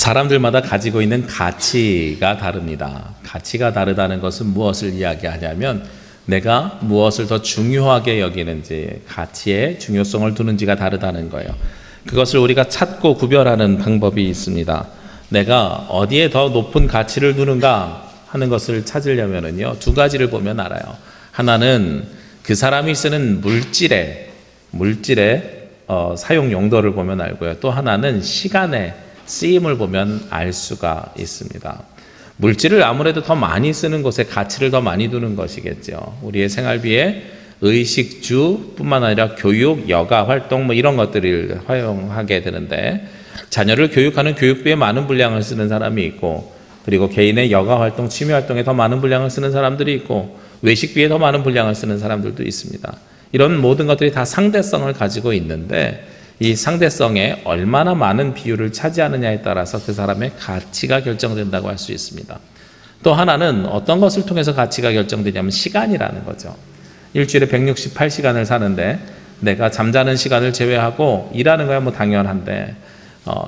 사람들마다 가지고 있는 가치가 다릅니다. 가치가 다르다는 것은 무엇을 이야기하냐면 내가 무엇을 더 중요하게 여기는지, 가치의 중요성을 두는지가 다르다는 거예요. 그것을 우리가 찾고 구별하는 방법이 있습니다. 내가 어디에 더 높은 가치를 두는가 하는 것을 찾으려면요, 두 가지를 보면 알아요. 하나는 그 사람이 쓰는 물질의 사용 용도를 보면 알고요. 또 하나는 시간의 쓰임을 보면 알 수가 있습니다. 물질을 아무래도 더 많이 쓰는 곳에 가치를 더 많이 두는 것이겠죠. 우리의 생활비에 의식주뿐만 아니라 교육, 여가 활동 이런 것들을 활용하게 되는데, 자녀를 교육하는 교육비에 많은 분량을 쓰는 사람이 있고, 그리고 개인의 여가 활동, 취미 활동에 더 많은 분량을 쓰는 사람들이 있고, 외식비에 더 많은 분량을 쓰는 사람들도 있습니다. 이런 모든 것들이 다 상대성을 가지고 있는데, 이 상대성에 얼마나 많은 비율을 차지하느냐에 따라서 그 사람의 가치가 결정된다고 할 수 있습니다. 또 하나는 어떤 것을 통해서 가치가 결정되냐면 시간이라는 거죠. 일주일에 168시간을 사는데 내가 잠자는 시간을 제외하고 일하는 거야 뭐 당연한데,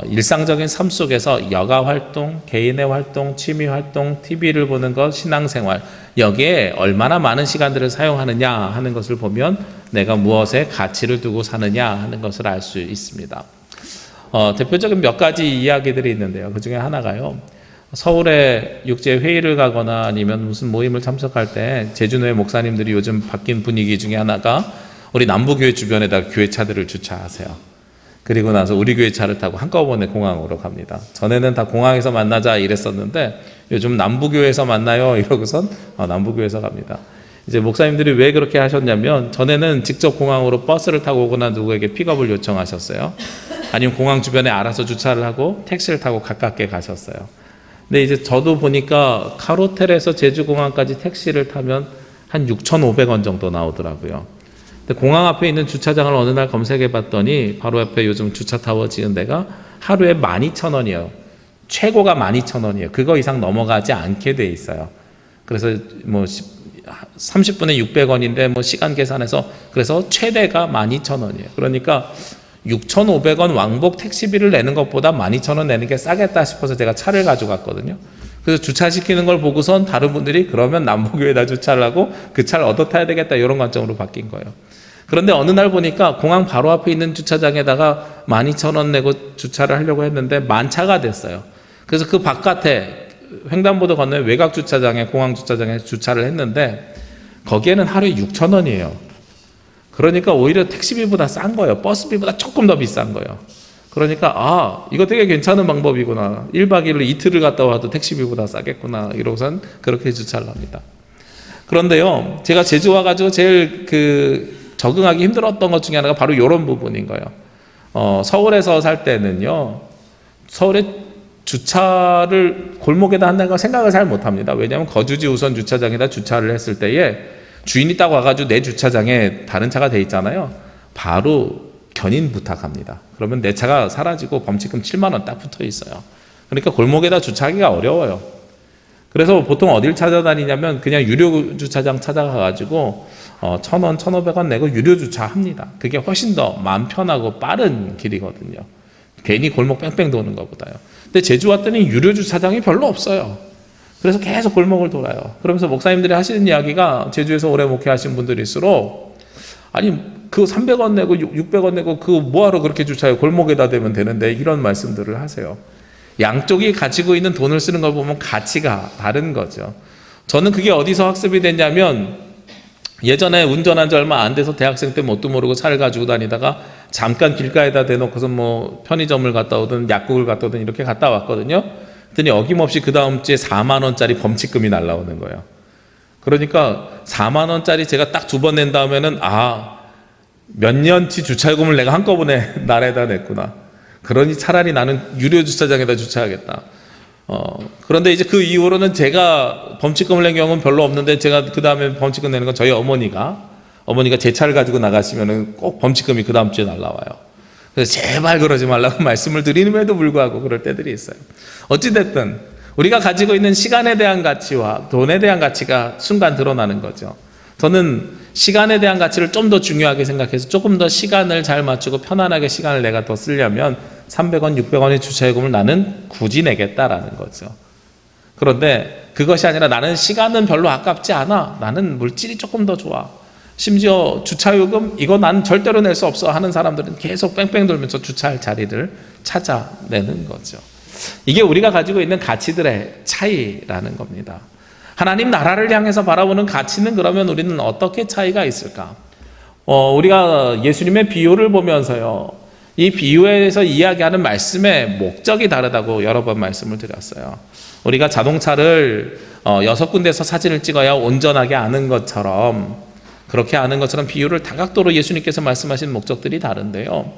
일상적인 삶 속에서 여가 활동, 개인의 활동, 취미 활동, TV를 보는 것, 신앙생활, 여기에 얼마나 많은 시간들을 사용하느냐 하는 것을 보면 내가 무엇에 가치를 두고 사느냐 하는 것을 알 수 있습니다. 대표적인 몇 가지 이야기들이 있는데요. 그 중에 하나가요, 서울에 육제 회의를 가거나 아니면 무슨 모임을 참석할 때 제주노회 목사님들이 요즘 바뀐 분위기 중에 하나가 우리 남부교회 주변에다 교회차들을 주차하세요. 그리고 나서 우리 교회 차를 타고 한꺼번에 공항으로 갑니다. 전에는 다 공항에서 만나자 이랬었는데 요즘 남부교회에서 만나요 이러고선 남부교회에서 갑니다. 이제 목사님들이 왜 그렇게 하셨냐면, 전에는 직접 공항으로 버스를 타고 오거나 누구에게 픽업을 요청하셨어요. 아니면 공항 주변에 알아서 주차를 하고 택시를 타고 가깝게 가셨어요. 근데 이제 저도 보니까 카로텔에서 제주공항까지 택시를 타면 한 6,500원 정도 나오더라고요. 근데 공항 앞에 있는 주차장을 어느 날 검색해 봤더니 바로 옆에 요즘 주차타워 지은 데가 하루에 12,000원이에요. 최고가 12,000원이에요. 그거 이상 넘어가지 않게 돼 있어요. 그래서 뭐 30분에 600원인데 뭐 시간 계산해서 그래서 최대가 12,000원이에요. 그러니까 6,500원 왕복 택시비를 내는 것보다 12,000원 내는 게 싸겠다 싶어서 제가 차를 가져갔거든요. 그래서 주차시키는 걸 보고선 다른 분들이 그러면 남부교회에다 주차를 하고 그 차를 얻어 타야 되겠다 이런 관점으로 바뀐 거예요. 그런데 어느 날 보니까 공항 바로 앞에 있는 주차장에다가 12,000원 내고 주차를 하려고 했는데 만차가 됐어요. 그래서 그 바깥에 횡단보도 건너에 외곽 주차장에, 공항 주차장에 주차를 했는데 거기에는 하루에 6,000원이에요. 그러니까 오히려 택시비보다 싼 거예요. 버스비보다 조금 더 비싼 거예요. 그러니까 이거 되게 괜찮은 방법이구나. 1박 2일로 이틀을 갔다 와도 택시비보다 싸겠구나 이러고선 그렇게 주차를 합니다. 그런데요, 제가 제주 와가지고 제일 적응하기 힘들었던 것 중에 하나가 바로 이런 부분인 거예요. 서울에서 살 때는요, 서울에 주차를 골목에다 한다는 걸 생각을 잘 못합니다. 왜냐하면 거주지 우선 주차장에다 주차를 했을 때에 주인이 딱 와가지고 내 주차장에 다른 차가 돼 있잖아요. 바로 견인 부탁합니다. 그러면 내 차가 사라지고 범칙금 7만 원 딱 붙어 있어요. 그러니까 골목에다 주차하기가 어려워요. 그래서 보통 어딜 찾아다니냐면 그냥 유료 주차장 찾아가가지고 1,000원, 1,500원 내고 유료 주차합니다. 그게 훨씬 더 마음 편하고 빠른 길이거든요. 괜히 골목 뺑뺑 도는 것보다요. 근데 제주 왔더니 유료 주차장이 별로 없어요. 그래서 계속 골목을 돌아요. 그러면서 목사님들이 하시는 이야기가, 제주에서 오래 목회하신 분들일수록 아니 그 300원 내고 600원 내고 그 뭐하러 그렇게 주차해요? 골목에다 대면 되는데, 이런 말씀들을 하세요. 양쪽이 가지고 있는 돈을 쓰는 걸 보면 가치가 다른 거죠. 저는 그게 어디서 학습이 됐냐면, 예전에 운전한 지 얼마 안 돼서 대학생 때 뭣도 모르고 차를 가지고 다니다가 잠깐 길가에다 대놓고서 뭐 편의점을 갔다 오든 약국을 갔다 오든 이렇게 갔다 왔거든요. 그랬더니 어김없이 그 다음 주에 4만 원짜리 범칙금이 날라오는 거예요. 그러니까 4만 원짜리 제가 딱 2번 낸 다음에는 몇 년치 주차요금을 내가 한꺼번에 날에다 냈구나. 그러니 차라리 나는 유료 주차장에다 주차하겠다. 그런데 이제 그 이후로는 제가 범칙금을 낸 경우는 별로 없는데, 제가 그 다음에 범칙금 내는 건 저희 어머니가 제 차를 가지고 나가시면은 꼭 범칙금이 그 다음 주에 날라와요. 그래서 제발 그러지 말라고 말씀을 드리는데도 불구하고 그럴 때들이 있어요. 어찌됐든 우리가 가지고 있는 시간에 대한 가치와 돈에 대한 가치가 순간 드러나는 거죠. 저는 시간에 대한 가치를 좀 더 중요하게 생각해서 조금 더 시간을 잘 맞추고 편안하게 시간을 내가 더 쓰려면 300원, 600원의 주차요금을 나는 굳이 내겠다라는 거죠. 그런데 그것이 아니라 나는 시간은 별로 아깝지 않아. 나는 물질이 조금 더 좋아. 심지어 주차요금 이거 난 절대로 낼 수 없어 하는 사람들은 계속 뺑뺑 돌면서 주차할 자리를 찾아내는 거죠. 이게 우리가 가지고 있는 가치들의 차이라는 겁니다. 하나님 나라를 향해서 바라보는 가치는 그러면 우리는 어떻게 차이가 있을까? 우리가 예수님의 비유를 보면서요, 이 비유에서 이야기하는 말씀의 목적이 다르다고 여러 번 말씀을 드렸어요. 우리가 자동차를 6군데서 사진을 찍어야 온전하게 아는 것처럼, 그렇게 아는 것처럼 비유를 다각도로 예수님께서 말씀하신 목적들이 다른데요,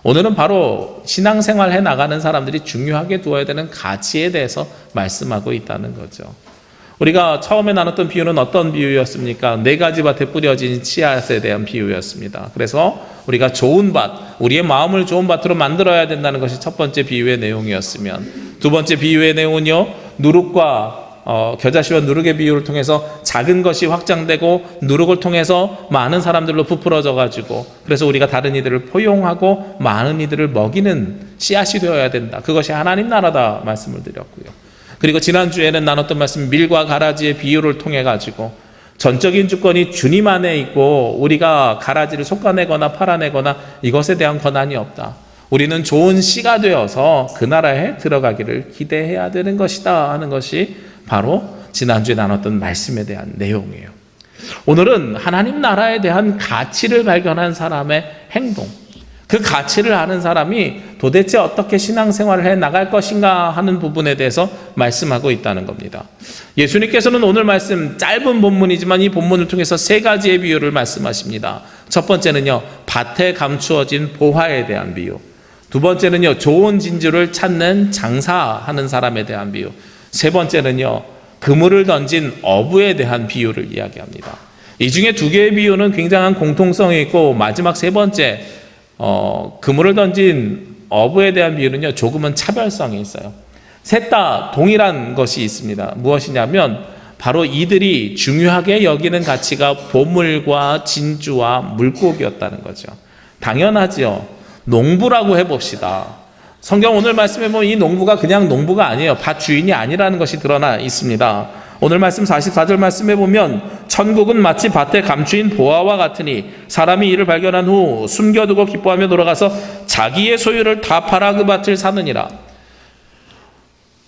오늘은 바로 신앙생활 해 나가는 사람들이 중요하게 두어야 되는 가치에 대해서 말씀하고 있다는 거죠. 우리가 처음에 나눴던 비유는 어떤 비유였습니까? 4가지 밭에 뿌려진 씨앗에 대한 비유였습니다. 그래서 우리가 좋은 밭, 우리의 마음을 좋은 밭으로 만들어야 된다는 것이 첫 번째 비유의 내용이었으면, 두 번째 비유의 내용은요, 누룩과 겨자씨와 누룩의 비유를 통해서 작은 것이 확장되고 누룩을 통해서 많은 사람들로 부풀어져 가지고, 그래서 우리가 다른 이들을 포용하고 많은 이들을 먹이는 씨앗이 되어야 된다. 그것이 하나님 나라다 말씀을 드렸고요. 그리고 지난주에는 나눴던 말씀, 밀과 가라지의 비유를 통해 가지고 전적인 주권이 주님 안에 있고 우리가 가라지를 솎아내거나 팔아내거나 이것에 대한 권한이 없다. 우리는 좋은 씨가 되어서 그 나라에 들어가기를 기대해야 되는 것이다 하는 것이 바로 지난주에 나눴던 말씀에 대한 내용이에요. 오늘은 하나님 나라에 대한 가치를 발견한 사람의 행동, 그 가치를 아는 사람이 도대체 어떻게 신앙생활을 해 나갈 것인가 하는 부분에 대해서 말씀하고 있다는 겁니다. 예수님께서는 오늘 말씀, 짧은 본문이지만 이 본문을 통해서 3가지의 비유를 말씀하십니다. 첫 번째는요, 밭에 감추어진 보화에 대한 비유. 두 번째는요, 좋은 진주를 찾는 장사하는 사람에 대한 비유. 세 번째는요, 그물을 던진 어부에 대한 비유를 이야기합니다. 이 중에 2개의 비유는 굉장한 공통성이 있고, 마지막 세 번째 그물을 던진 어부에 대한 비유는요, 조금은 차별성이 있어요. 셋 다 동일한 것이 있습니다. 무엇이냐면 바로 이들이 중요하게 여기는 가치가 보물과 진주와 물고기였다는 거죠. 당연하지요. 농부라고 해봅시다. 성경 오늘 말씀에 보면 이 농부가 그냥 농부가 아니에요. 밭 주인이 아니라는 것이 드러나 있습니다. 오늘 말씀 44절 말씀에 보면 천국은 마치 밭에 감추인 보화와 같으니 사람이 이를 발견한 후 숨겨두고 기뻐하며 돌아가서 자기의 소유를 다 팔아 그 밭을 사느니라.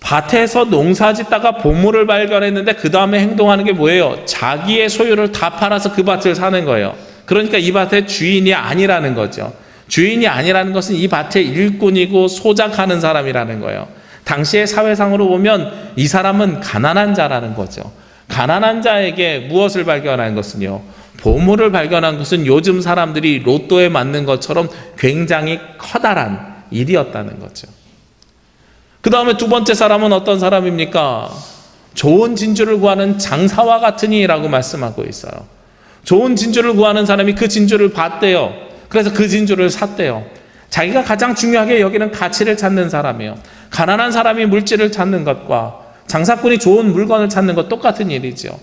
밭에서 농사 짓다가 보물을 발견했는데 그 다음에 행동하는 게 뭐예요? 자기의 소유를 다 팔아서 그 밭을 사는 거예요. 그러니까 이 밭의 주인이 아니라는 거죠. 주인이 아니라는 것은 이 밭의 일꾼이고 소작하는 사람이라는 거예요. 당시의 사회상으로 보면 이 사람은 가난한 자라는 거죠. 가난한 자에게 무엇을 발견한 것은요, 보물을 발견한 것은 요즘 사람들이 로또에 맞는 것처럼 굉장히 커다란 일이었다는 거죠. 그 다음에 두 번째 사람은 어떤 사람입니까? 좋은 진주를 구하는 장사와 같으니라고 말씀하고 있어요. 좋은 진주를 구하는 사람이 그 진주를 봤대요. 그래서 그 진주를 샀대요. 자기가 가장 중요하게 여기는 가치를 찾는 사람이에요. 가난한 사람이 물질을 찾는 것과 장사꾼이 좋은 물건을 찾는 것 똑같은 일이죠.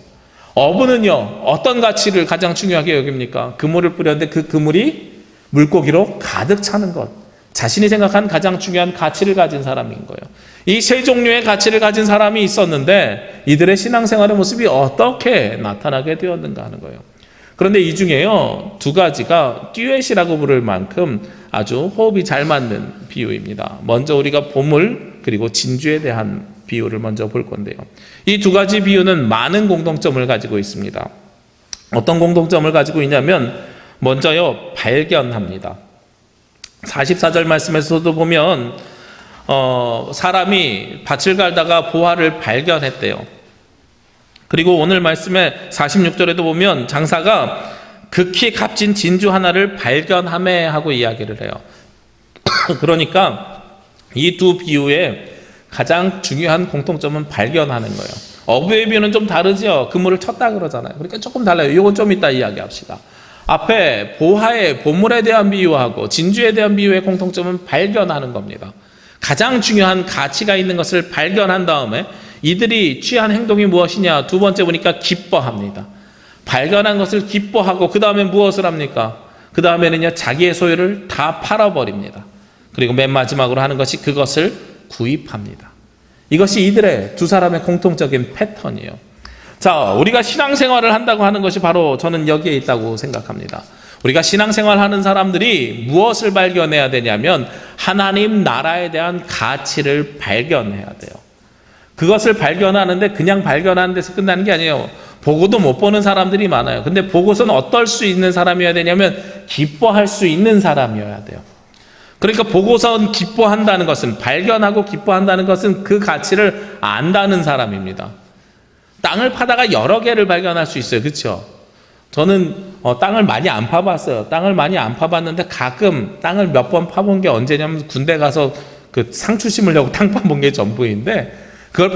어부는요, 어떤 가치를 가장 중요하게 여깁니까? 그물을 뿌렸는데 그 그물이 물고기로 가득 차는 것. 자신이 생각한 가장 중요한 가치를 가진 사람인 거예요. 이 세 종류의 가치를 가진 사람이 있었는데 이들의 신앙생활의 모습이 어떻게 나타나게 되었는가 하는 거예요. 그런데 이 중에요, 2가지가 듀엣이라고 부를 만큼 아주 호흡이 잘 맞는 비유입니다. 먼저 우리가 보물 그리고 진주에 대한 비유를 먼저 볼 건데요. 이 2가지 비유는 많은 공통점을 가지고 있습니다. 어떤 공통점을 가지고 있냐면 먼저요, 발견합니다. 44절 말씀에서도 보면 사람이 밭을 갈다가 보화를 발견했대요. 그리고 오늘 말씀에 46절에도 보면 장사가 극히 값진 진주 하나를 발견하매 하고 이야기를 해요. 그러니까 이 2 비유의 가장 중요한 공통점은 발견하는 거예요. 어부의 비유는 좀 다르죠. 그물을 쳤다 그러잖아요. 그러니까 조금 달라요. 이건 좀 이따 이야기합시다. 앞에 보화의 보물에 대한 비유하고 진주에 대한 비유의 공통점은 발견하는 겁니다. 가장 중요한 가치가 있는 것을 발견한 다음에 이들이 취한 행동이 무엇이냐? 2번째 보니까 기뻐합니다. 발견한 것을 기뻐하고 그 다음에 무엇을 합니까? 그 다음에는요, 자기의 소유를 다 팔아버립니다. 그리고 맨 마지막으로 하는 것이 그것을 구입합니다. 이것이 이들의 두 사람의 공통적인 패턴이에요. 자, 우리가 신앙생활을 한다고 하는 것이 바로 저는 여기에 있다고 생각합니다. 우리가 신앙생활 하는 사람들이 무엇을 발견해야 되냐면 하나님 나라에 대한 가치를 발견해야 돼요. 그것을 발견하는데 그냥 발견하는 데서 끝나는 게 아니에요. 보고도 못 보는 사람들이 많아요. 근데 보고서는 어떨 수 있는 사람이어야 되냐면 기뻐할 수 있는 사람이어야 돼요. 그러니까 보고선 기뻐한다는 것은, 발견하고 기뻐한다는 것은 그 가치를 안다는 사람입니다. 땅을 파다가 여러 개를 발견할 수 있어요. 그렇죠? 저는 땅을 많이 안 파봤어요. 땅을 많이 안 파봤는데 가끔 땅을 몇 번 파본 게 언제냐면 군대 가서 그 상추 심으려고 땅 파본 게 전부인데, 그걸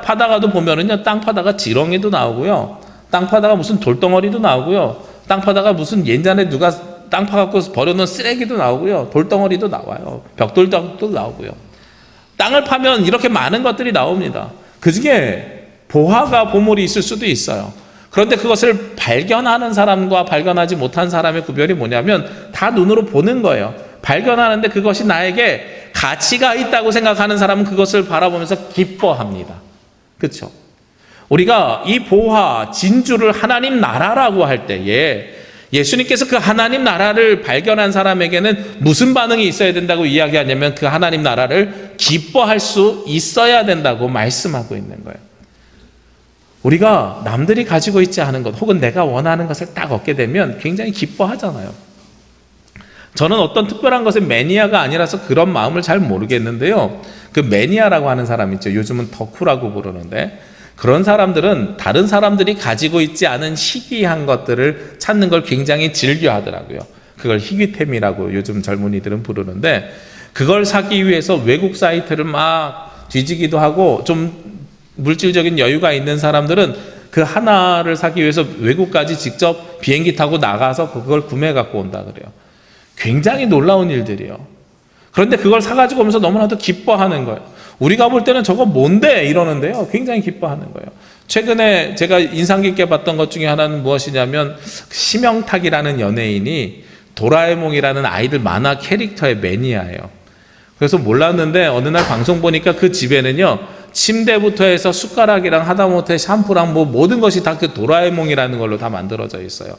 파다가도 보면은요, 땅 파다가 지렁이도 나오고요, 땅 파다가 무슨 돌덩어리도 나오고요, 땅 파다가 무슨 옛날에 누가 땅 파갖고 버려놓은 쓰레기도 나오고요, 돌덩어리도 나와요, 벽돌도 나오고요. 땅을 파면 이렇게 많은 것들이 나옵니다. 그 중에 보화가 보물이 있을 수도 있어요. 그런데 그것을 발견하는 사람과 발견하지 못한 사람의 구별이 뭐냐면 다 눈으로 보는 거예요. 발견하는데 그것이 나에게 가치가 있다고 생각하는 사람은 그것을 바라보면서 기뻐합니다. 그렇죠? 우리가 이 보화, 진주를 하나님 나라라고 할 때에 예수님께서 그 하나님 나라를 발견한 사람에게는 무슨 반응이 있어야 된다고 이야기하냐면 그 하나님 나라를 기뻐할 수 있어야 된다고 말씀하고 있는 거예요. 우리가 남들이 가지고 있지 않은 것 혹은 내가 원하는 것을 딱 얻게 되면 굉장히 기뻐하잖아요. 저는 어떤 특별한 것에 매니아가 아니라서 그런 마음을 잘 모르겠는데요, 그 매니아라고 하는 사람 있죠. 요즘은 덕후라고 부르는데, 그런 사람들은 다른 사람들이 가지고 있지 않은 희귀한 것들을 찾는 걸 굉장히 즐겨하더라고요. 그걸 희귀템이라고 요즘 젊은이들은 부르는데, 그걸 사기 위해서 외국 사이트를 막 뒤지기도 하고, 좀 물질적인 여유가 있는 사람들은 그 하나를 사기 위해서 외국까지 직접 비행기 타고 나가서 그걸 구매해 갖고 온다 그래요. 굉장히 놀라운 일들이에요. 그런데 그걸 사가지고 오면서 너무나도 기뻐하는 거예요. 우리가 볼 때는 저거 뭔데 이러는데요, 굉장히 기뻐하는 거예요. 최근에 제가 인상 깊게 봤던 것 중에 하나는 무엇이냐면, 심영탁이라는 연예인이 도라에몽이라는 아이들 만화 캐릭터의 매니아예요. 그래서 몰랐는데 어느 날 방송 보니까 그 집에는요, 침대부터 해서 숟가락이랑 하다못해 샴푸랑 뭐 모든 것이 다 그 도라에몽이라는 걸로 다 만들어져 있어요.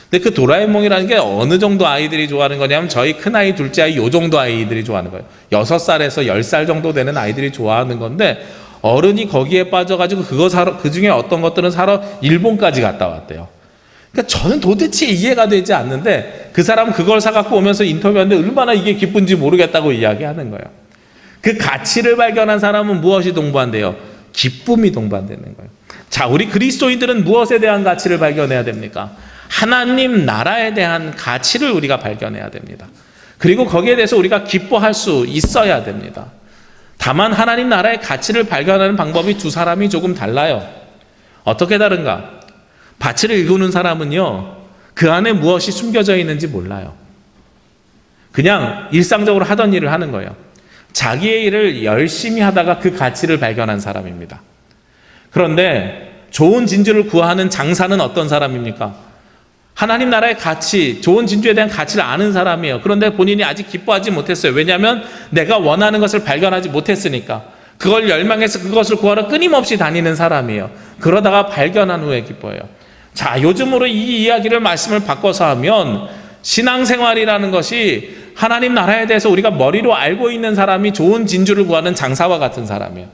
근데 그 도라에몽이라는 게 어느 정도 아이들이 좋아하는 거냐면 저희 큰아이, 둘째아이 요 정도 아이들이 좋아하는 거예요. 6살에서 10살 정도 되는 아이들이 좋아하는 건데, 어른이 거기에 빠져가지고 그거 사러, 그 중에 어떤 것들은 사러 일본까지 갔다 왔대요. 그러니까 저는 도대체 이해가 되지 않는데, 그 사람은 그걸 사갖고 오면서 인터뷰하는데 얼마나 이게 기쁜지 모르겠다고 이야기하는 거예요. 그 가치를 발견한 사람은 무엇이 동반돼요? 기쁨이 동반되는 거예요. 자, 우리 그리스도인들은 무엇에 대한 가치를 발견해야 됩니까? 하나님 나라에 대한 가치를 우리가 발견해야 됩니다. 그리고 거기에 대해서 우리가 기뻐할 수 있어야 됩니다. 다만 하나님 나라의 가치를 발견하는 방법이 두 사람이 조금 달라요. 어떻게 다른가? 밭을 일구는 사람은요, 그 안에 무엇이 숨겨져 있는지 몰라요. 그냥 일상적으로 하던 일을 하는 거예요. 자기의 일을 열심히 하다가 그 가치를 발견한 사람입니다. 그런데 좋은 진주를 구하는 장사는 어떤 사람입니까? 하나님 나라의 가치, 좋은 진주에 대한 가치를 아는 사람이에요. 그런데 본인이 아직 기뻐하지 못했어요. 왜냐하면 내가 원하는 것을 발견하지 못했으니까. 그걸 열망해서 그것을 구하러 끊임없이 다니는 사람이에요. 그러다가 발견한 후에 기뻐해요. 자, 요즘으로 이 이야기를 말씀을 바꿔서 하면, 신앙생활이라는 것이 하나님 나라에 대해서 우리가 머리로 알고 있는 사람이 좋은 진주를 구하는 장사와 같은 사람이에요.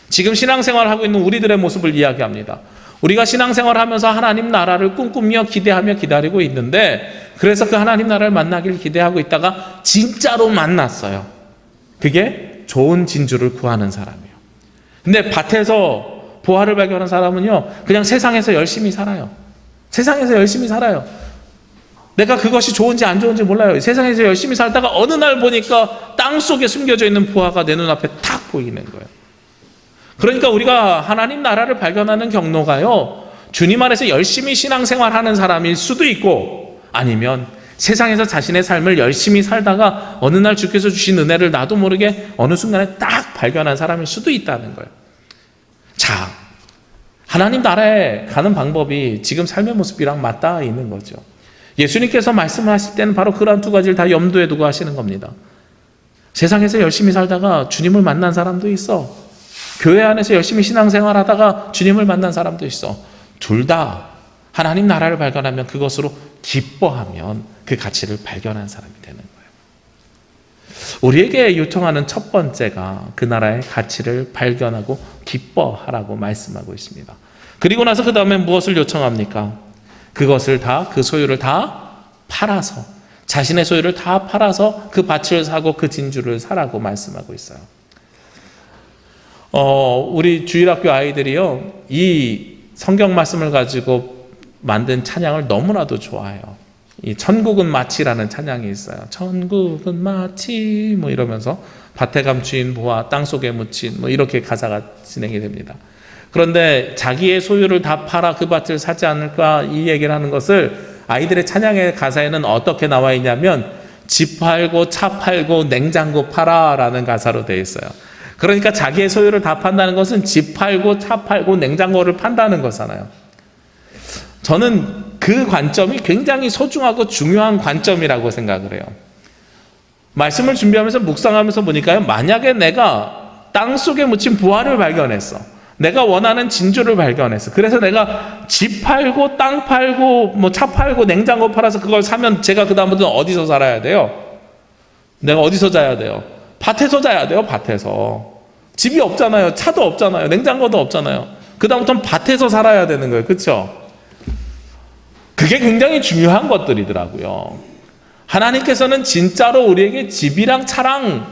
지금 신앙생활을 하고 있는 우리들의 모습을 이야기합니다. 우리가 신앙생활을 하면서 하나님 나라를 꿈꾸며 기대하며 기다리고 있는데, 그래서 그 하나님 나라를 만나길 기대하고 있다가 진짜로 만났어요. 그게 좋은 진주를 구하는 사람이에요. 근데 밭에서 보화를 발견한 사람은요, 그냥 세상에서 열심히 살아요. 세상에서 열심히 살아요. 내가 그것이 좋은지 안 좋은지 몰라요. 세상에서 열심히 살다가 어느 날 보니까 땅 속에 숨겨져 있는 보화가 내 눈앞에 탁 보이는 거예요. 그러니까 우리가 하나님 나라를 발견하는 경로가요, 주님 안에서 열심히 신앙생활하는 사람일 수도 있고, 아니면 세상에서 자신의 삶을 열심히 살다가 어느 날 주께서 주신 은혜를 나도 모르게 어느 순간에 딱 발견한 사람일 수도 있다는 거예요. 자, 하나님 나라에 가는 방법이 지금 삶의 모습이랑 맞닿아 있는 거죠. 예수님께서 말씀을 하실 때는 바로 그러한 두 가지를 다 염두에 두고 하시는 겁니다. 세상에서 열심히 살다가 주님을 만난 사람도 있어. 교회 안에서 열심히 신앙생활 하다가 주님을 만난 사람도 있어. 둘 다 하나님 나라를 발견하면 그것으로 기뻐하면 그 가치를 발견한 사람이 되는 거예요. 우리에게 요청하는 첫 번째가 그 나라의 가치를 발견하고 기뻐하라고 말씀하고 있습니다. 그리고 나서 그 다음에 무엇을 요청합니까? 그것을 다, 그 소유를 다 팔아서, 자신의 소유를 다 팔아서 그 밭을 사고 그 진주를 사라고 말씀하고 있어요. 우리 주일학교 아이들이요, 이 성경 말씀을 가지고 만든 찬양을 너무나도 좋아해요. 이 천국은 마치라는 찬양이 있어요. 천국은 마치 뭐 이러면서 밭에 감추인 보화 땅속에 묻힌 뭐 이렇게 가사가 진행이 됩니다. 그런데 자기의 소유를 다 팔아 그 밭을 사지 않을까 이 얘기를 하는 것을 아이들의 찬양의 가사에는 어떻게 나와 있냐면 집 팔고 차 팔고 냉장고 팔아 라는 가사로 되어 있어요. 그러니까 자기의 소유를 다 판다는 것은 집 팔고 차 팔고 냉장고를 판다는 거잖아요. 저는 그 관점이 굉장히 소중하고 중요한 관점이라고 생각을 해요. 말씀을 준비하면서 묵상하면서 보니까요, 만약에 내가 땅속에 묻힌 부활을 발견했어. 내가 원하는 진주를 발견했어. 그래서 내가 집 팔고 땅 팔고 뭐 차 팔고 냉장고 팔아서 그걸 사면 제가 그 다음부터는 어디서 살아야 돼요? 내가 어디서 자야 돼요? 밭에서 자야 돼요. 밭에서. 집이 없잖아요. 차도 없잖아요. 냉장고도 없잖아요. 그 다음부터는 밭에서 살아야 되는 거예요. 그렇죠? 그게 굉장히 중요한 것들이더라고요. 하나님께서는 진짜로 우리에게 집이랑 차랑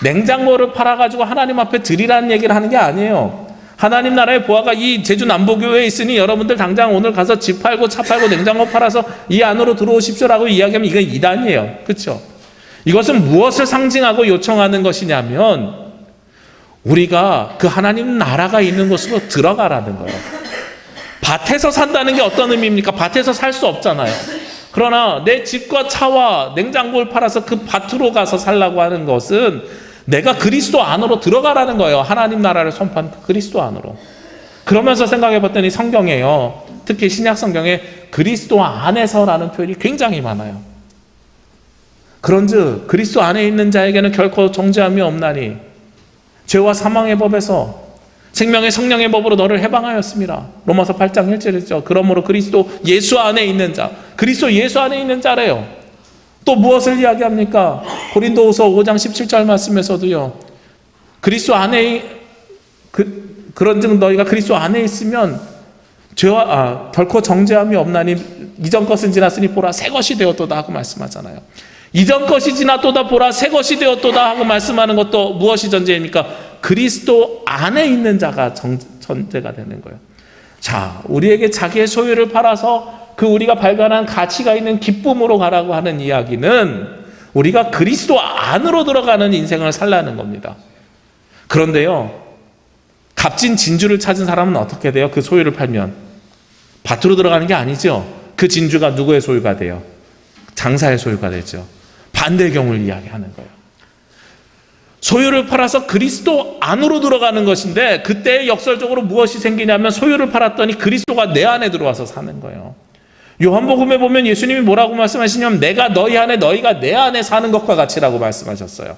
냉장고를 팔아가지고 하나님 앞에 드리라는 얘기를 하는 게 아니에요. 하나님 나라의 보화가 이 제주 남부교회에 있으니 여러분들 당장 오늘 가서 집 팔고 차 팔고 냉장고 팔아서 이 안으로 들어오십시오라고 이야기하면 이건 이단이에요. 그렇죠? 이것은 무엇을 상징하고 요청하는 것이냐면 우리가 그 하나님 나라가 있는 곳으로 들어가라는 거예요. 밭에서 산다는 게 어떤 의미입니까? 밭에서 살 수 없잖아요. 그러나 내 집과 차와 냉장고를 팔아서 그 밭으로 가서 살라고 하는 것은 내가 그리스도 안으로 들어가라는 거예요. 하나님 나라를 선포한 그리스도 안으로. 그러면서 생각해 봤더니 성경에요, 특히 신약 성경에 그리스도 안에서라는 표현이 굉장히 많아요. 그런즉 그리스도 안에 있는 자에게는 결코 정죄함이 없나니 죄와 사망의 법에서 생명의 성령의 법으로 너를 해방하였습니다. 로마서 8장 1절이죠. 그러므로 그리스도 예수 안에 있는 자, 그리스도 예수 안에 있는 자래요. 또 무엇을 이야기합니까? 고린도후서 5장 17절 말씀에서도요, 그리스도 안에 그런즉 너희가 그리스도 안에 있으면 결코 정죄함이 없나니 이전 것은 지났으니 보라 새 것이 되었도다 하고 말씀하잖아요. 이전 것이 지났도다 보라 새 것이 되었도다 하고 말씀하는 것도 무엇이 전제입니까? 그리스도 안에 있는 자가 전제가 되는 거예요. 자, 우리에게 자기의 소유를 팔아서 그 우리가 발견한 가치가 있는 기쁨으로 가라고 하는 이야기는 우리가 그리스도 안으로 들어가는 인생을 살라는 겁니다. 그런데요, 값진 진주를 찾은 사람은 어떻게 돼요? 그 소유를 팔면 밭으로 들어가는 게 아니죠. 그 진주가 누구의 소유가 돼요? 장사의 소유가 되죠. 반대의 경우를 이야기하는 거예요. 소유를 팔아서 그리스도 안으로 들어가는 것인데 그때 역설적으로 무엇이 생기냐면 소유를 팔았더니 그리스도가 내 안에 들어와서 사는 거예요. 요한복음에 보면 예수님이 뭐라고 말씀하시냐면 내가 너희 안에 너희가 내 안에 사는 것과 같이라고 말씀하셨어요.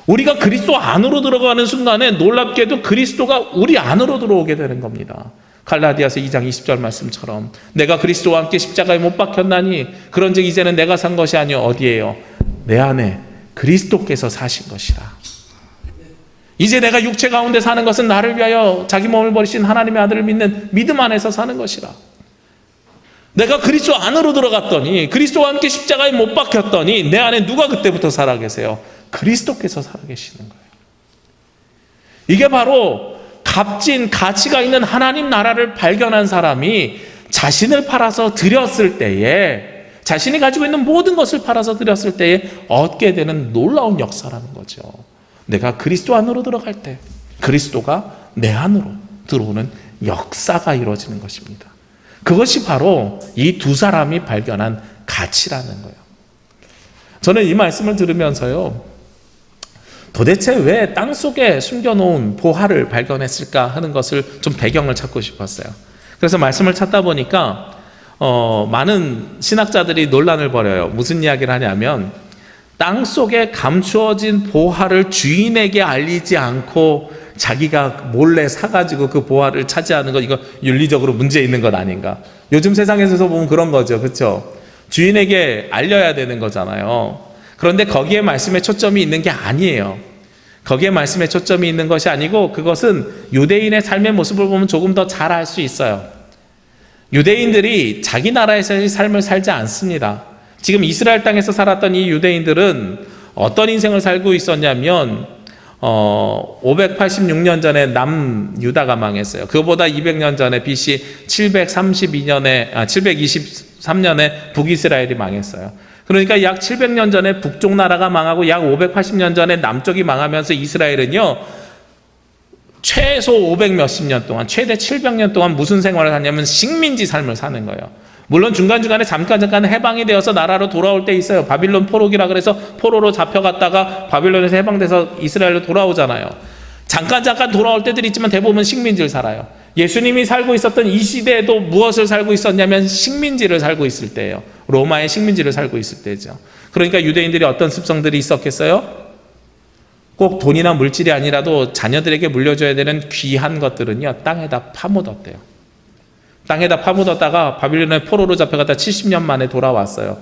우리가 그리스도 안으로 들어가는 순간에 놀랍게도 그리스도가 우리 안으로 들어오게 되는 겁니다. 갈라디아서 2장 20절 말씀처럼 내가 그리스도와 함께 십자가에 못 박혔나니 그런즉 이제는 내가 산 것이 아니요 어디에요? 내 안에 그리스도께서 사신 것이라. 이제 내가 육체 가운데 사는 것은 나를 위하여 자기 몸을 버리신 하나님의 아들을 믿는 믿음 안에서 사는 것이라. 내가 그리스도 안으로 들어갔더니 그리스도와 함께 십자가에 못 박혔더니 내 안에 누가 그때부터 살아 계세요? 그리스도께서 살아 계시는 거예요. 이게 바로 값진 가치가 있는 하나님 나라를 발견한 사람이 자신을 팔아서 드렸을 때에, 자신이 가지고 있는 모든 것을 팔아서 드렸을 때에 얻게 되는 놀라운 역사라는 거죠. 내가 그리스도 안으로 들어갈 때 그리스도가 내 안으로 들어오는 역사가 이루어지는 것입니다. 그것이 바로 이 두 사람이 발견한 가치라는 거예요. 저는 이 말씀을 들으면서요, 도대체 왜 땅속에 숨겨놓은 보화를 발견했을까 하는 것을 좀 배경을 찾고 싶었어요. 그래서 말씀을 찾다 보니까 많은 신학자들이 논란을 벌여요. 무슨 이야기를 하냐면 땅 속에 감추어진 보화를 주인에게 알리지 않고 자기가 몰래 사가지고 그 보화를 차지하는 것, 이거 윤리적으로 문제 있는 것 아닌가? 요즘 세상에서 보면 그런 거죠. 그렇죠? 주인에게 알려야 되는 거잖아요. 그런데 거기에 말씀에 초점이 있는 게 아니에요. 거기에 말씀에 초점이 있는 것이 아니고 그것은 유대인의 삶의 모습을 보면 조금 더 잘 알 수 있어요. 유대인들이 자기 나라에서의 삶을 살지 않습니다. 지금 이스라엘 땅에서 살았던 이 유대인들은 어떤 인생을 살고 있었냐면 586년 전에 남유다가 망했어요. 그보다 200년 전에 BC 723년에 북이스라엘이 망했어요. 그러니까 약 700년 전에 북쪽 나라가 망하고 약 580년 전에 남쪽이 망하면서 이스라엘은요, 최소 500 몇십 년 동안, 최대 700년 동안 무슨 생활을 하냐면 식민지 삶을 사는 거예요. 물론 중간중간에 잠깐 해방이 되어서 나라로 돌아올 때 있어요. 바빌론 포로기라 그래서 포로로 잡혀갔다가 바빌론에서 해방돼서 이스라엘로 돌아오잖아요. 잠깐 돌아올 때들이 있지만 대부분 식민지를 살아요. 예수님이 살고 있었던 이 시대에도 무엇을 살고 있었냐면 식민지를 살고 있을 때예요. 로마의 식민지를 살고 있을 때죠. 그러니까 유대인들이 어떤 습성들이 있었겠어요? 꼭 돈이나 물질이 아니라도 자녀들에게 물려줘야 되는 귀한 것들은요, 땅에다 파묻었대요. 땅에다 파묻었다가 바빌론의 포로로 잡혀갔다 70년 만에 돌아왔어요.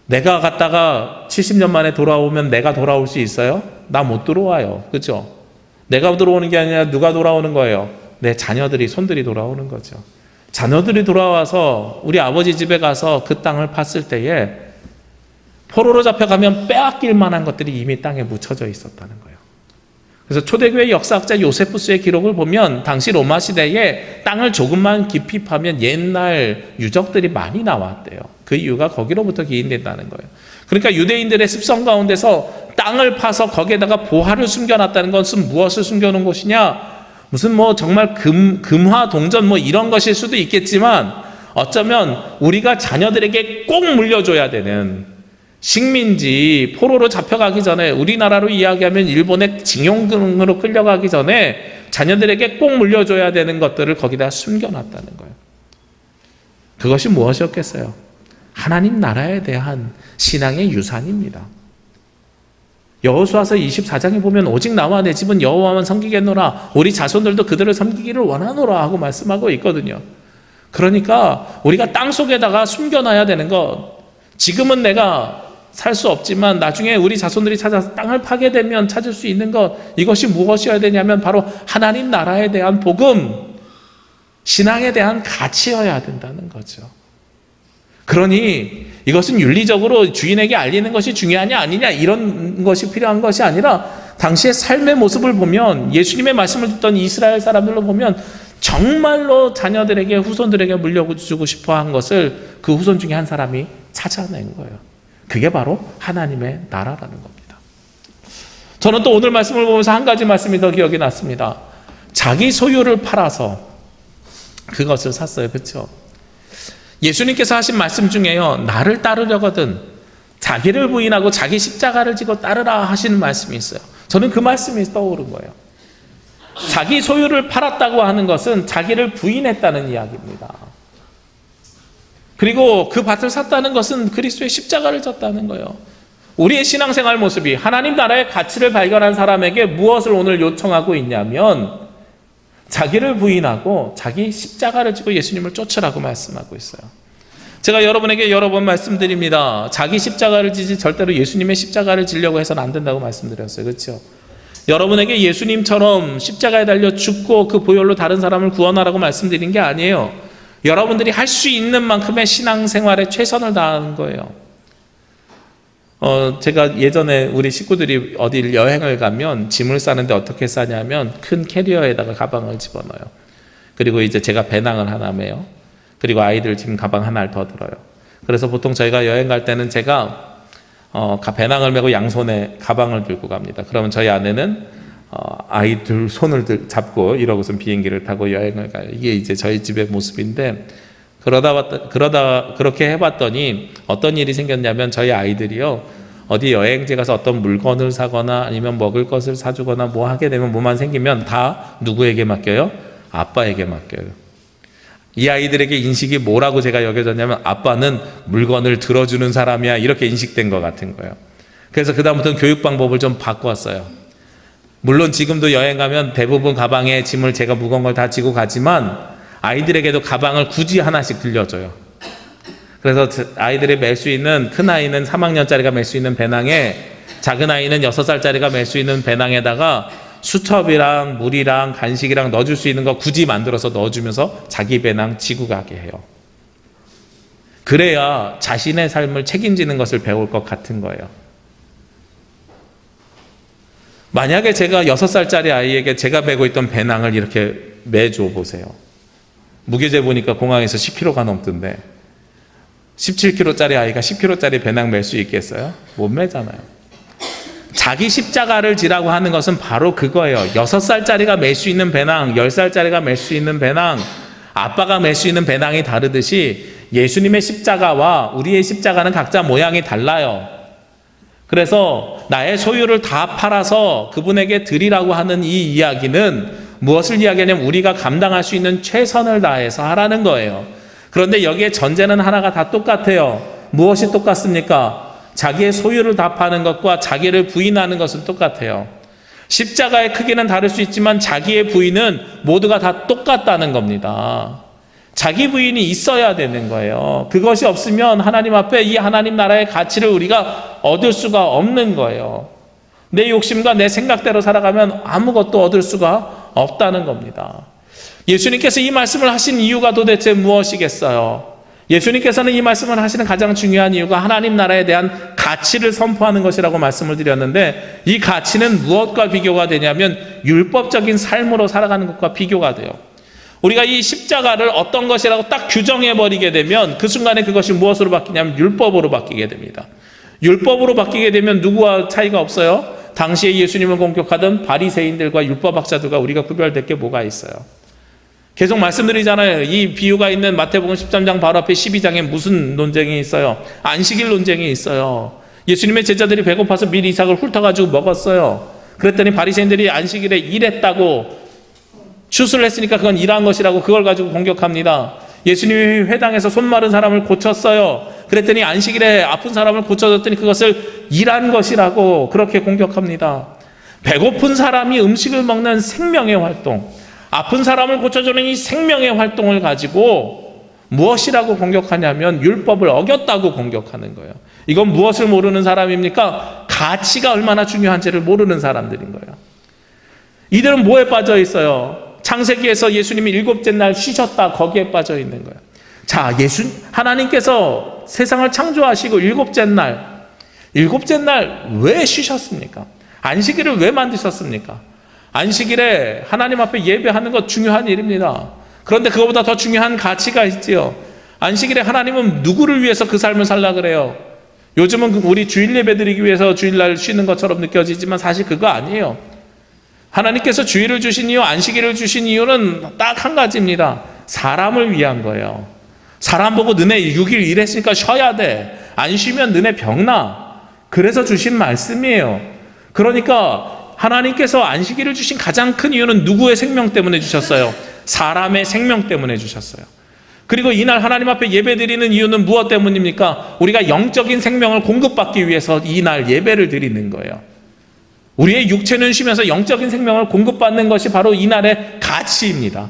내가 갔다가 70년 만에 돌아오면 내가 돌아올 수 있어요? 나 못 들어와요. 그렇죠? 내가 들어오는 게 아니라 누가 돌아오는 거예요? 내 자녀들이, 손들이 돌아오는 거죠. 자녀들이 돌아와서 우리 아버지 집에 가서 그 땅을 팠을 때에 포로로 잡혀가면 빼앗길 만한 것들이 이미 땅에 묻혀져 있었다는 거예요. 그래서 초대교회 역사학자 요세푸스의 기록을 보면 당시 로마 시대에 땅을 조금만 깊이 파면 옛날 유적들이 많이 나왔대요. 그 이유가 거기로부터 기인된다는 거예요. 그러니까 유대인들의 습성 가운데서 땅을 파서 거기에다가 보화를 숨겨놨다는 것은 무엇을 숨겨놓은 것이냐? 무슨 정말 금화 동전 이런 것일 수도 있겠지만 어쩌면 우리가 자녀들에게 꼭 물려줘야 되는 식민지, 포로로 잡혀가기 전에, 우리나라로 이야기하면 일본의 징용으로 끌려가기 전에 자녀들에게 꼭 물려줘야 되는 것들을 거기다 숨겨놨다는 거예요. 그것이 무엇이었겠어요? 하나님 나라에 대한 신앙의 유산입니다. 여호수아서 24장에 보면 오직 나와 내 집은 여호와만 섬기겠노라, 우리 자손들도 그들을 섬기기를 원하노라 하고 말씀하고 있거든요. 그러니까 우리가 땅 속에다가 숨겨놔야 되는 것, 지금은 내가 살 수 없지만 나중에 우리 자손들이 찾아서 땅을 파게 되면 찾을 수 있는 것, 이것이 무엇이어야 되냐면 바로 하나님 나라에 대한 복음, 신앙에 대한 가치여야 된다는 거죠. 그러니 이것은 윤리적으로 주인에게 알리는 것이 중요하냐 아니냐 이런 것이 필요한 것이 아니라 당시의 삶의 모습을 보면, 예수님의 말씀을 듣던 이스라엘 사람들로 보면 정말로 자녀들에게, 후손들에게 물려주고 싶어 한 것을 그 후손 중에 한 사람이 찾아낸 거예요. 그게 바로 하나님의 나라라는 겁니다. 저는 또 오늘 말씀을 보면서 한 가지 말씀이 더 기억이 났습니다. 자기 소유를 팔아서 그것을 샀어요. 그렇죠? 예수님께서 하신 말씀 중에요, 나를 따르려거든 자기를 부인하고 자기 십자가를 지고 따르라 하시는 말씀이 있어요. 저는 그 말씀이 떠오른 거예요. 자기 소유를 팔았다고 하는 것은 자기를 부인했다는 이야기입니다. 그리고 그 밭을 샀다는 것은 그리스도의 십자가를 졌다는 거예요. 우리의 신앙생활 모습이 하나님 나라의 가치를 발견한 사람에게 무엇을 오늘 요청하고 있냐면 자기를 부인하고 자기 십자가를 지고 예수님을 쫓으라고 말씀하고 있어요. 제가 여러분에게 여러 번 말씀드립니다. 자기 십자가를 지지 절대로 예수님의 십자가를 지려고 해서는 안 된다고 말씀드렸어요. 그렇죠? 여러분에게 예수님처럼 십자가에 달려 죽고 그 보혈로 다른 사람을 구원하라고 말씀드린 게 아니에요. 여러분들이 할 수 있는 만큼의 신앙생활에 최선을 다하는 거예요. 제가 예전에 우리 식구들이 어딜 여행을 가면 짐을 싸는데 어떻게 싸냐면 큰 캐리어에다가 가방을 집어넣어요. 그리고 이제 제가 배낭을 하나 매요. 그리고 아이들 짐 가방 하나를 더 들어요. 그래서 보통 저희가 여행 갈 때는 제가 배낭을 메고 양손에 가방을 들고 갑니다. 그러면 저희 아내는 아이들 손을 잡고 이러고선 비행기를 타고 여행을 가요. 이게 이제 저희 집의 모습인데, 그렇게 해봤더니 어떤 일이 생겼냐면 저희 아이들이요, 어디 여행지 가서 어떤 물건을 사거나 아니면 먹을 것을 사주거나 뭐 하게 되면, 뭐만 생기면 다 누구에게 맡겨요? 아빠에게 맡겨요. 이 아이들에게 인식이 뭐라고 제가 여겨졌냐면 아빠는 물건을 들어주는 사람이야, 이렇게 인식된 것 같은 거예요. 그래서 그다음부터는 교육 방법을 좀 바꿨어요. 물론 지금도 여행 가면 대부분 가방에 짐을 제가 무거운 걸 다 지고 가지만 아이들에게도 가방을 굳이 하나씩 들려줘요. 그래서 아이들이 멜 수 있는, 큰 아이는 3학년짜리가 멜 수 있는 배낭에, 작은 아이는 6살짜리가 멜 수 있는 배낭에다가 수첩이랑 물이랑 간식이랑 넣어줄 수 있는 거 굳이 만들어서 넣어주면서 자기 배낭 지고 가게 해요. 그래야 자신의 삶을 책임지는 것을 배울 것 같은 거예요. 만약에 제가 6살짜리 아이에게 제가 메고 있던 배낭을 이렇게 매줘 보세요. 무게재 보니까 공항에서 10kg가 넘던데 17kg짜리 아이가 10kg짜리 배낭 멜 수 있겠어요? 못 매잖아요. 자기 십자가를 지라고 하는 것은 바로 그거예요. 6살짜리가 멜 수 있는 배낭, 10살짜리가 멜 수 있는 배낭, 아빠가 멜 수 있는 배낭이 다르듯이 예수님의 십자가와 우리의 십자가는 각자 모양이 달라요. 그래서 나의 소유를 다 팔아서 그분에게 드리라고 하는 이 이야기는 무엇을 이야기하냐면 우리가 감당할 수 있는 최선을 다해서 하라는 거예요. 그런데 여기에 전제는 하나가 다 똑같아요. 무엇이 똑같습니까? 자기의 소유를 다 파는 것과 자기를 부인하는 것은 똑같아요. 십자가의 크기는 다를 수 있지만 자기의 부인은 모두가 다 똑같다는 겁니다. 자기 부인이 있어야 되는 거예요. 그것이 없으면 하나님 앞에 이 하나님 나라의 가치를 우리가 얻을 수가 없는 거예요. 내 욕심과 내 생각대로 살아가면 아무것도 얻을 수가 없다는 겁니다. 예수님께서 이 말씀을 하신 이유가 도대체 무엇이겠어요? 예수님께서는 이 말씀을 하시는 가장 중요한 이유가 하나님 나라에 대한 가치를 선포하는 것이라고 말씀을 드렸는데, 이 가치는 무엇과 비교가 되냐면 율법적인 삶으로 살아가는 것과 비교가 돼요. 우리가 이 십자가를 어떤 것이라고 딱 규정해버리게 되면 그 순간에 그것이 무엇으로 바뀌냐면 율법으로 바뀌게 됩니다. 율법으로 바뀌게 되면 누구와 차이가 없어요? 당시에 예수님을 공격하던 바리새인들과 율법학자들과 우리가 구별될 게 뭐가 있어요? 계속 말씀드리잖아요. 이 비유가 있는 마태복음 13장 바로 앞에 12장에 무슨 논쟁이 있어요? 안식일 논쟁이 있어요. 예수님의 제자들이 배고파서 미리 이삭을 훑어가지고 먹었어요. 그랬더니 바리새인들이 안식일에 일했다고 추수를 했으니까 그건 일한 것이라고 그걸 가지고 공격합니다. 예수님이 회당에서 손 마른 사람을 고쳤어요. 그랬더니 안식일에 아픈 사람을 고쳐줬더니 그것을 일한 것이라고 그렇게 공격합니다. 배고픈 사람이 음식을 먹는 생명의 활동, 아픈 사람을 고쳐주는 이 생명의 활동을 가지고 무엇이라고 공격하냐면 율법을 어겼다고 공격하는 거예요. 이건 무엇을 모르는 사람입니까? 가치가 얼마나 중요한지를 모르는 사람들인 거예요. 이들은 뭐에 빠져 있어요? 창세기에서 예수님이 7째 날 쉬셨다, 거기에 빠져 있는 거예요. 자, 하나님께서 세상을 창조하시고 7째 날 왜 쉬셨습니까? 안식일을 왜 만드셨습니까? 안식일에 하나님 앞에 예배하는 것 중요한 일입니다. 그런데 그거보다 더 중요한 가치가 있지요. 안식일에 하나님은 누구를 위해서 그 삶을 살라 그래요? 요즘은 우리 주일 예배 드리기 위해서 주일날 쉬는 것처럼 느껴지지만 사실 그거 아니에요. 하나님께서 주일을 주신 이유, 안식일을 주신 이유는 딱 한 가지입니다. 사람을 위한 거예요. 사람 보고 너네 6일 일했으니까 쉬어야 돼. 안 쉬면 너네 병나. 그래서 주신 말씀이에요. 그러니까 하나님께서 안식일을 주신 가장 큰 이유는 누구의 생명 때문에 주셨어요? 사람의 생명 때문에 주셨어요. 그리고 이날 하나님 앞에 예배 드리는 이유는 무엇 때문입니까? 우리가 영적인 생명을 공급받기 위해서 이날 예배를 드리는 거예요. 우리의 육체는 쉬면서 영적인 생명을 공급받는 것이 바로 이날의 가치입니다.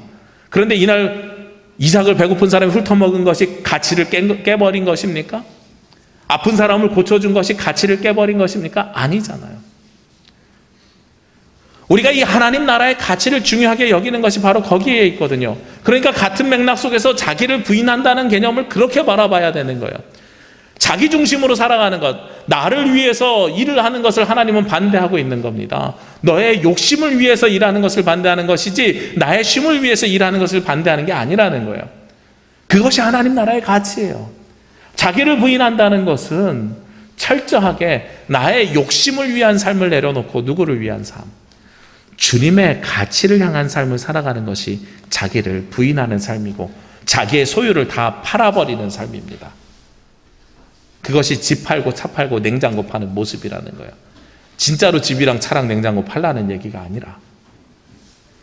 그런데 이날 이삭을 배고픈 사람이 훑어먹은 것이 가치를 깨버린 것입니까? 아픈 사람을 고쳐준 것이 가치를 깨버린 것입니까? 아니잖아요. 우리가 이 하나님 나라의 가치를 중요하게 여기는 것이 바로 거기에 있거든요. 그러니까 같은 맥락 속에서 자기를 부인한다는 개념을 그렇게 바라봐야 되는 거예요. 자기 중심으로 살아가는 것, 나를 위해서 일을 하는 것을 하나님은 반대하고 있는 겁니다. 너의 욕심을 위해서 일하는 것을 반대하는 것이지 나의 쉼을 위해서 일하는 것을 반대하는 게 아니라는 거예요. 그것이 하나님 나라의 가치예요. 자기를 부인한다는 것은 철저하게 나의 욕심을 위한 삶을 내려놓고 누구를 위한 삶, 주님의 가치를 향한 삶을 살아가는 것이 자기를 부인하는 삶이고 자기의 소유를 다 팔아버리는 삶입니다. 그것이 집 팔고 차 팔고 냉장고 파는 모습이라는 거예요. 진짜로 집이랑 차랑 냉장고 팔라는 얘기가 아니라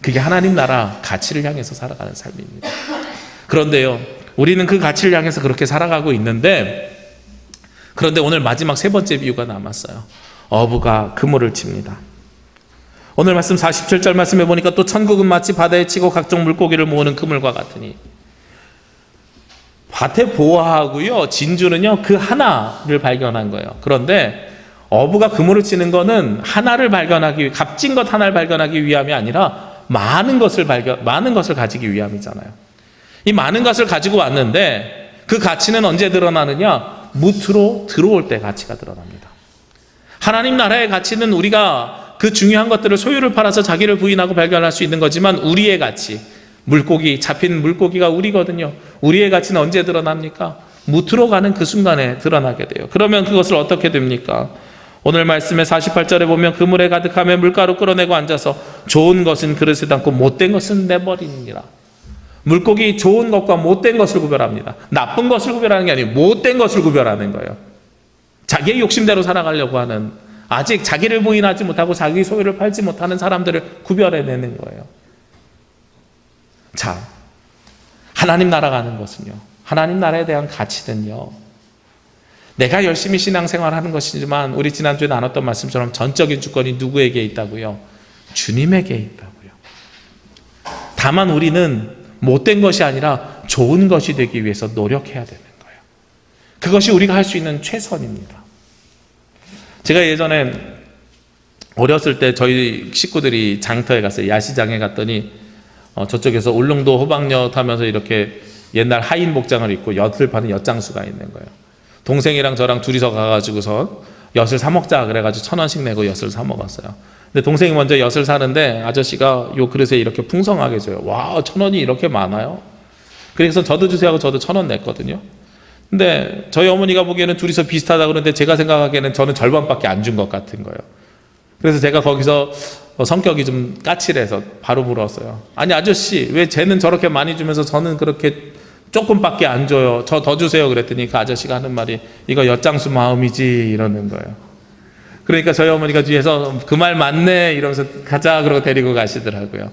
그게 하나님 나라 가치를 향해서 살아가는 삶입니다. 그런데요, 우리는 그 가치를 향해서 그렇게 살아가고 있는데, 그런데 오늘 마지막 세 번째 비유가 남았어요. 어부가 그물을 칩니다. 오늘 말씀 47절 말씀해 보니까 또 천국은 마치 바다에 치고 각종 물고기를 모으는 그물과 같으니, 밭에 보아하고요, 진주는요 그 하나를 발견한 거예요. 그런데 어부가 그물을 치는 거는 하나를 발견하기 위해, 값진 것 하나를 발견하기 위함이 아니라 많은 것을 가지기 위함이잖아요. 이 많은 것을 가지고 왔는데 그 가치는 언제 드러나느냐? 무트로 들어올 때 가치가 드러납니다. 하나님 나라의 가치는 우리가 그 중요한 것들을, 소유를 팔아서 자기를 부인하고 발견할 수 있는 거지만, 우리의 가치, 물고기, 잡힌 물고기가 우리거든요. 우리의 가치는 언제 드러납니까? 무트로 가는 그 순간에 드러나게 돼요. 그러면 그것을 어떻게 됩니까? 오늘 말씀의 48절에 보면 그물에 가득하며 물가로 끌어내고 앉아서 좋은 것은 그릇에 담고 못된 것은 내버리니라. 물고기 좋은 것과 못된 것을 구별합니다. 나쁜 것을 구별하는 게 아니고 못된 것을 구별하는 거예요. 자기의 욕심대로 살아가려고 하는, 아직 자기를 부인하지 못하고 자기 소유를 팔지 못하는 사람들을 구별해내는 거예요. 자, 하나님 나라 가는 것은요, 하나님 나라에 대한 가치는요, 내가 열심히 신앙생활하는 것이지만, 우리 지난주에 나눴던 말씀처럼 전적인 주권이 누구에게 있다고요? 주님에게 있다고요. 다만 우리는 못된 것이 아니라 좋은 것이 되기 위해서 노력해야 되는 거예요. 그것이 우리가 할 수 있는 최선입니다. 제가 예전에 어렸을 때 저희 식구들이 장터에 갔어요. 야시장에 갔더니 저쪽에서 울릉도 호박엿 하면서 이렇게 옛날 하인 복장을 입고 엿을 파는 엿장수가 있는 거예요. 동생이랑 저랑 둘이서 가가지고서 엿을 사 먹자 그래가지고 1,000원씩 내고 엿을 사 먹었어요. 근데 동생이 먼저 엿을 사는데 아저씨가 요 그릇에 이렇게 풍성하게 줘요. 와, 1,000원이 이렇게 많아요? 그래서 저도 주세요 하고 저도 1,000원 냈거든요. 근데 저희 어머니가 보기에는 둘이서 비슷하다 그러는데, 제가 생각하기에는 저는 절반밖에 안 준 것 같은 거예요. 그래서 제가 거기서 성격이 좀 까칠해서 바로 물었어요. 아니 아저씨, 왜 쟤는 저렇게 많이 주면서 저는 그렇게 조금밖에 안 줘요? 저 더 주세요. 그랬더니 그 아저씨가 하는 말이, 이거 엿장수 마음이지, 이러는 거예요. 그러니까 저희 어머니가 뒤에서 그 말 맞네 이러면서 가자 그러고 데리고 가시더라고요.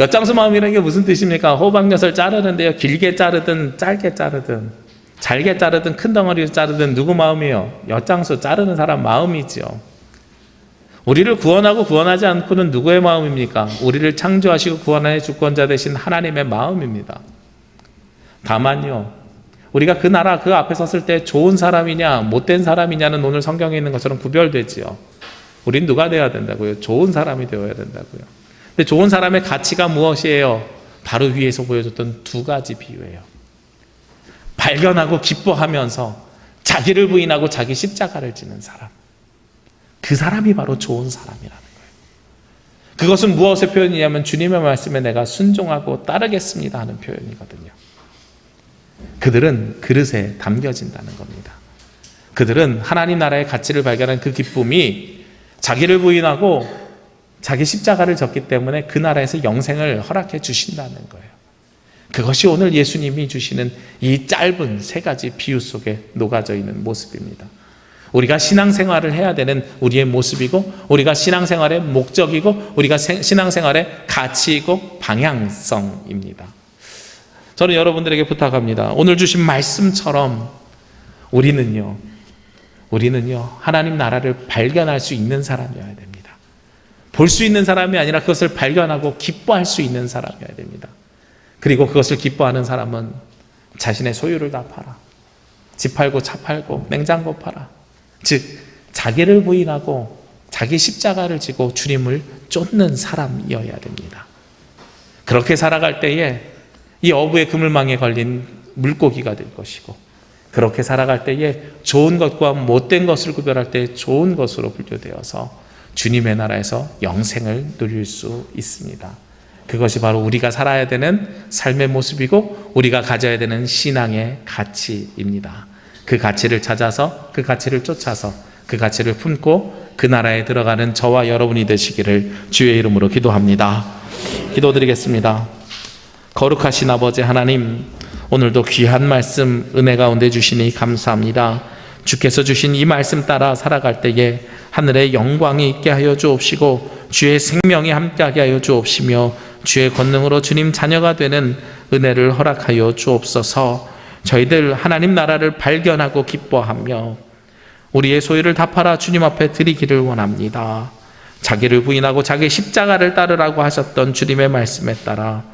엿장수 마음이라는 게 무슨 뜻입니까? 호박엿을 자르는데요, 길게 자르든 짧게 자르든, 잘게 자르든 큰 덩어리를 자르든 누구 마음이에요? 엿장수 자르는 사람 마음이죠. 우리를 구원하고 구원하지 않고는 누구의 마음입니까? 우리를 창조하시고 구원의 주권자 되신 하나님의 마음입니다. 다만요, 우리가 그 나라 그 앞에 섰을 때 좋은 사람이냐 못된 사람이냐는 오늘 성경에 있는 것처럼 구별되지요. 우린 누가 되어야 된다고요? 좋은 사람이 되어야 된다고요. 근데 좋은 사람의 가치가 무엇이에요? 바로 위에서 보여줬던 두 가지 비유예요. 발견하고 기뻐하면서 자기를 부인하고 자기 십자가를 지는 사람, 그 사람이 바로 좋은 사람이라는 거예요. 그것은 무엇의 표현이냐면, 주님의 말씀에 내가 순종하고 따르겠습니다 하는 표현이거든요. 그들은 그릇에 담겨진다는 겁니다. 그들은 하나님 나라의 가치를 발견한 그 기쁨이 자기를 부인하고 자기 십자가를 졌기 때문에 그 나라에서 영생을 허락해 주신다는 거예요. 그것이 오늘 예수님이 주시는 이 짧은 세 가지 비유 속에 녹아져 있는 모습입니다. 우리가 신앙생활을 해야 되는 우리의 모습이고, 우리가 신앙생활의 목적이고, 우리가 신앙생활의 가치이고 방향성입니다. 저는 여러분들에게 부탁합니다. 오늘 주신 말씀처럼 우리는요 하나님 나라를 발견할 수 있는 사람이어야 됩니다. 볼 수 있는 사람이 아니라 그것을 발견하고 기뻐할 수 있는 사람이어야 됩니다. 그리고 그것을 기뻐하는 사람은 자신의 소유를 다 팔아, 집 팔고 차 팔고 냉장고 팔아, 즉 자기를 부인하고 자기 십자가를 지고 주님을 쫓는 사람이어야 됩니다. 그렇게 살아갈 때에 이 어부의 그물망에 걸린 물고기가 될 것이고, 그렇게 살아갈 때에 좋은 것과 못된 것을 구별할 때 좋은 것으로 분류되어서 주님의 나라에서 영생을 누릴 수 있습니다. 그것이 바로 우리가 살아야 되는 삶의 모습이고, 우리가 가져야 되는 신앙의 가치입니다. 그 가치를 찾아서, 그 가치를 쫓아서, 그 가치를 품고 그 나라에 들어가는 저와 여러분이 되시기를 주의 이름으로 기도합니다. 기도드리겠습니다. 거룩하신 아버지 하나님, 오늘도 귀한 말씀 은혜 가운데 주시니 감사합니다. 주께서 주신 이 말씀 따라 살아갈 때에 하늘의 영광이 있게 하여 주옵시고 주의 생명이 함께하게 하여 주옵시며 주의 권능으로 주님 자녀가 되는 은혜를 허락하여 주옵소서. 저희들 하나님 나라를 발견하고 기뻐하며 우리의 소유를 다 팔아 주님 앞에 드리기를 원합니다. 자기를 부인하고 자기 십자가를 따르라고 하셨던 주님의 말씀에 따라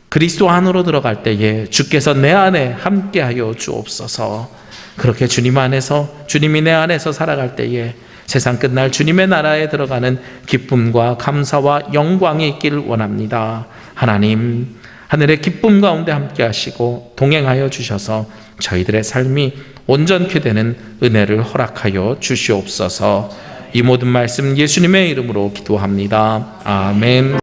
그리스도 안으로 들어갈 때에 주께서 내 안에 함께하여 주옵소서. 그렇게 주님 안에서, 주님이 내 안에서 살아갈 때에 세상 끝날 주님의 나라에 들어가는 기쁨과 감사와 영광이 있기를 원합니다. 하나님, 하늘의 기쁨 가운데 함께 하시고 동행하여 주셔서 저희들의 삶이 온전케 되는 은혜를 허락하여 주시옵소서. 이 모든 말씀 예수님의 이름으로 기도합니다. 아멘.